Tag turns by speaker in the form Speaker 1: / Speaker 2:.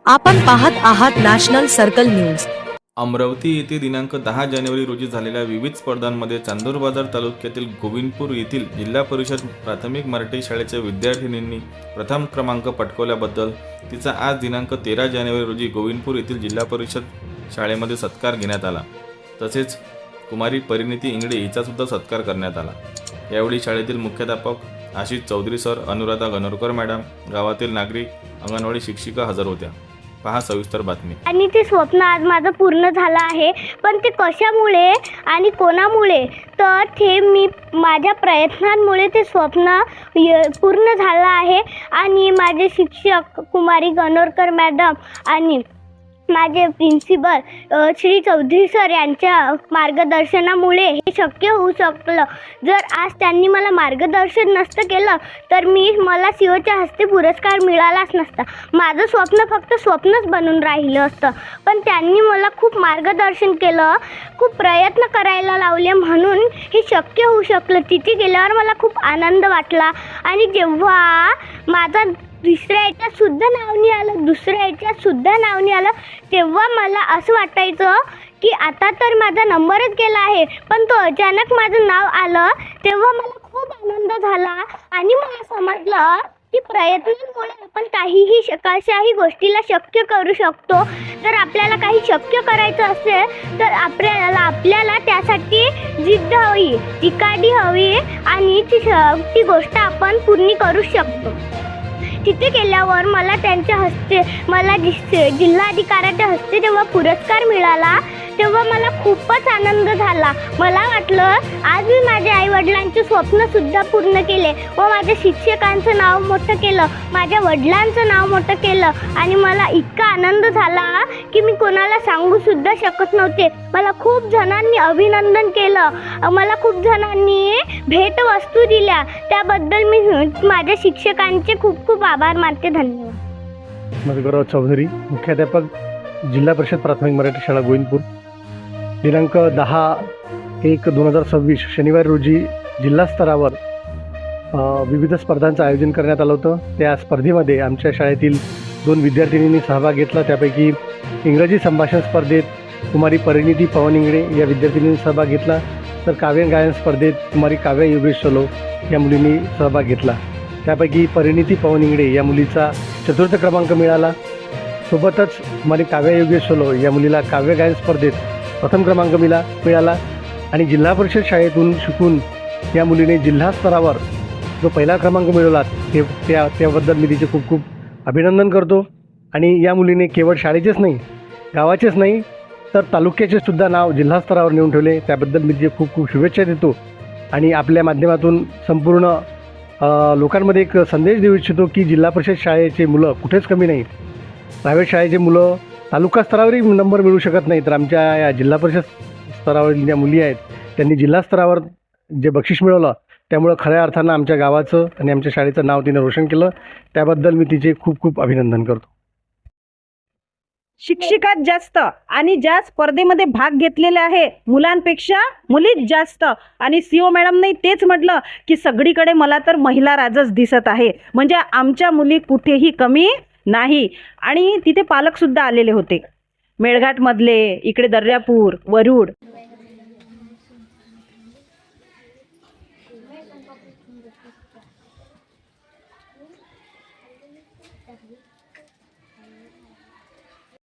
Speaker 1: आपण पाहत आहात नॅशनल सर्कल न्यूज।
Speaker 2: अमरावती येथे दिनांक 10 जानेवारी रोजी झालेल्या विविध स्पर्धांमध्ये चांदूर बाजार तालुक्यातील गोविंदपूर येथील जिल्हा परिषद प्राथमिक मराठी शाळेच्या विद्यार्थिनींनी प्रथम क्रमांक पटकावल्याबद्दल तिचा आज दिनांक 13 जानेवारी रोजी गोविंदपूर येथील जिल्हा परिषद शाळेमध्ये सत्कार घेण्यात आला। तसेच कुमारी परिणिती इंगडे हिचा सुद्धा सत्कार करण्यात आला। यावेळी शाळेतील मुख्याध्यापक आशिष चौधरी सर, अनुराधा गणोरकर मॅडम, गावातील नागरिक, अंगणवाडी शिक्षिका हजर होत्या। पहा सविस्तर बातमी।
Speaker 3: आणि ते स्वप्न आज माझं पूर्ण झालं आहे, पण ते कशामुळे आणि कोणामुळे, तर ते मी माझ्या प्रयत्नांमुळे ते स्वप्न पूर्ण झालं आहे। आणि माझे शिक्षक कुमारी गणोरकर मॅडम आणि माझे प्रिन्सिपल श्री चौधरी सर यांच्या मार्गदर्शनामुळे हे शक्य होऊ शकलं। जर आज त्यांनी मला मार्गदर्शन नसतं केलं तर मला सीओच्या हस्ते पुरस्कार मिळालाच नसता। माझं स्वप्न फक्त स्वप्नच बनून राहिलं असतं, पण त्यांनी मला खूप मार्गदर्शन केलं, खूप प्रयत्न करायला लावले, म्हणून हे शक्य होऊ शकलं। तिथे गेल्यावर मला खूप आनंद वाटला। आणि जेव्हा माझा दुसऱ्या याच्यात सुद्धा नाव नाही आलं, तेव्हा मला असं वाटायचं की आता तर माझा नंबरच गेला आहे, पण तो अचानक माझं नाव आलं तेव्हा मला खूप आनंद झाला। आणि मला समजलं की प्रयत्नांमुळे आपण कशाही गोष्टीला शक्य करू शकतो। जर आपल्याला काही शक्य करायचं असेल तर आपल्याला त्यासाठी जिद्द हवी, चिकाटी हवी, आणि ती गोष्ट आपण पूर्ण करू शकतो। तिथे गेल्यावर मला त्यांच्या हस्ते जिल्हाधिकाऱ्याच्या हस्ते जेव्हा पुरस्कार मिळाला तेव्हा मला खूपच आनंद झाला। मला वाटलं आज मी माझ्या आईवडिलांचे स्वप्नसुद्धा पूर्ण केले व माझ्या शिक्षकांचं नाव मोठं केलं, माझ्या वडिलांचं नाव मोठं केलं। आणि मला इतका आनंद झाला की मी कोणाला सांगूसुद्धा शकत नव्हते। मला खूप जणांनी अभिनंदन केलं, मला खूप जणांनी भेटवस्तू दिल्या, त्याबद्दल मी माझ्या शिक्षकांचे खूप खूप आभार मानते। धन्यवाद।
Speaker 4: मधुकरराव चौधरी, मुख्याध्यापक, जिल्हा परिषद प्राथमिक मराठी शाळा गोविंदपूर। दिनांक 10/1/2026 शनिवारी रोजी जिल्हा स्तरावर विविध स्पर्धांचं आयोजन करण्यात आलं होतं। त्या स्पर्धेमध्ये आमच्या शाळेतील 2 विद्यार्थिनींनी सहभाग घेतला। त्यापैकी इंग्रजी संभाषण स्पर्धेत कुमारी परिणिती पवन इंगडे या विद्यार्थिनींनी सहभाग घेतला, तर काव्य गायन स्पर्धेत कुमारी काव्या योगेश सोलो या मुलींनी सहभाग घेतला। त्यापैकी परिणिती पवन इंगडे या मुलीचा 4र्थ क्रमांक मिळाला। सोबतच कुमारी काव्या योगेश सोलो या मुलीला काव्य गायन स्पर्धेत प्रथम क्रमांक मिळाला। आणि जिल्हा परिषद शाळेतून शिकून या मुलीने जिल्हा स्तरावर जो पहिला क्रमांक मिळवला त्याबद्दल मी तिचे खूप खूप अभिनंदन करतो। आणि या मुलीने केवळ शाळेचेच नाही, गावाचेच नाही, तर तालुक्याचे सुद्धा नाव जिल्हा स्तरावर नेऊन ठेवले, त्याबद्दल मी तिचे खूप खूप शुभेच्छा देतो। आणि आपल्या माध्यमातून संपूर्ण लोकांमध्ये एक संदेश देऊ इच्छितो की जिल्हा परिषद शाळेचे मुलं कुठेच कमी नाहीत। प्रायव्हेट शाळेचे मुलं तालुका स्तरावरही नंबर मिळू शकत नाही, तर आमच्या या जिल्हा परिषद स्तरावरील ज्या मुली आहेत त्यांनी जिल्हा स्तरावर जे बक्षीस मिळवलं, त्यामुळं खऱ्या अर्थानं आमच्या गावाचं आणि आमच्या शाळेचं नाव तिने रोशन केलं, त्याबद्दल मी तिचे खूप खूप अभिनंदन करतो।
Speaker 5: शिक्षिकात जास्त आणि ज्या स्पर्धेमध्ये भाग घेतलेले आहे मुलांपेक्षा मुलीच जास्त। आणि सीओ मॅडमने तेच म्हटलं की सगळीकडे मला तर महिला राजच दिसत आहे, म्हणजे आमच्या मुली कुठेही कमी नाही। आणि तिथे पालकसुद्धा आलेले होते, मेळघाटमधले, इकडे दर्यापूर, वरुड।